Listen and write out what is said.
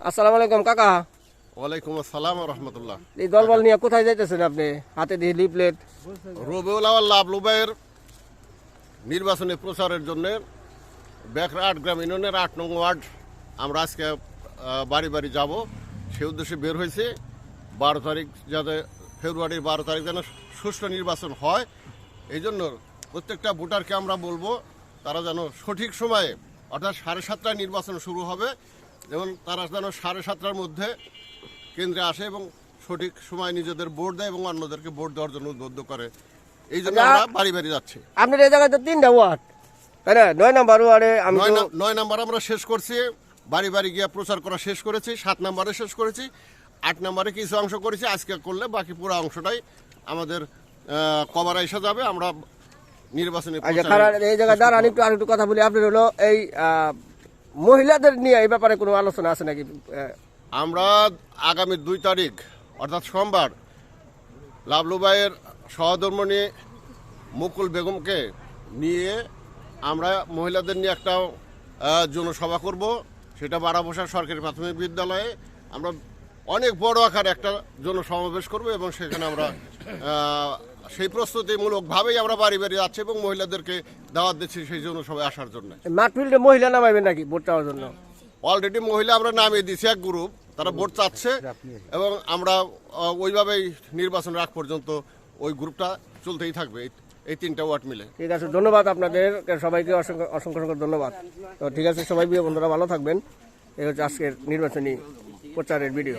আসসালামু আলাইকুম কাকা। ওয়ালাইকুম আসসালাম রহমতুল্লাহ। এই দলবল নিয়ে কোথায় যাইতেছেন আপনি? হাতে দিয়ে লিফলেট। রবিউল আউয়াল লাবলু ভাইয়ের নির্বাচনী প্রচারের জন্য বেকরা ৮ গ্রাম ইউনিয়নের ৮ নং ওয়ার্ড আমরা আজকে বাড়ি বাড়ি যাব সে উদ্দেশ্যে বের হয়েছে। 12 তারিখ যাতে ফেব্রুয়ারির 12 তারিখ যেন সুষ্ঠু নির্বাচন হয়, এই জন্য প্রত্যেকটা ভোটারকে আমরা বলবো তারা যেন সঠিক সময়ে অর্থাৎ 7:30টায় নির্বাচন শুরু হবে, যেমন তারা যেন 7:30টার মধ্যে কেন্দ্রে আসে এবং সঠিক সময় নিজেদের ভোট দেয় এবং অন্যদেরকে ভোট দেওয়ার জন্য উদ্বুদ্ধ করে। এই জন্য আমরা বাড়ি বাড়ি যাচ্ছি। আপনার এই জায়গায় তো 3টা ওয়ার্ড, তাই না? 9 নম্বর ওয়ার্ডে আমি 9 নম্বর আমরা শেষ করছি, বাড়ি বাড়ি গিয়ে প্রচার করা শেষ করেছি। 7 নম্বরে শেষ করেছি, 8 নম্বরে কিছু অংশ করেছি, আজকে করলে বাকি পুরো অংশটাই আমাদের কভারে এসে যাবে। আমরা নির্বাচনী এই জায়গায় দাঁড়ান আরেকটু কথা বলি। আপনার হলো এই মহিলাদের নিয়ে এই ব্যাপারে কোনো আলোচনা আছে নাকি? আমরা আগামী 2 তারিখ অর্থাৎ সোমবার লাবলু ভাইয়ের সহধর্মিণী মুকুল বেগমকে নিয়ে আমরা মহিলাদের নিয়ে একটা জনসভা করব। সেটা বারাবসার সরকারি প্রাথমিক বিদ্যালয়ে আমরা অনেক বড় আকারে একটা জনসমাবেশ করব এবং সেখানে আমরা সেই প্রস্তুতিমূলকভাবেই আমরা বাড়ি বাড়ি যাচ্ছি এবং মহিলাদেরকে দাওয়াত দিচ্ছি সেই জনসভায় আসার জন্য। মাঠফিল্ডে মহিলা নামাইবেন নাকি ভোট চাওয়ার জন্য? অলরেডি মহিলা আমরা নামিয়ে দিয়েছি এক গ্রুপ, তারা ভোট চাচ্ছে এবং আমরা ওইভাবেই নির্বাচন রাখ পর্যন্ত ওই গ্রুপটা চলতেই থাকবে এই 3টা ওয়ার্ড মিলে। ঠিক আছে, ধন্যবাদ আপনাদের সবাইকে, অসংখ্য অসংখ্য ধন্যবাদ। তো ঠিক আছে, সবাই বন্ধুরা ভালো থাকবেন। এই হচ্ছে আজকের নির্বাচনী প্রচারের ভিডিও।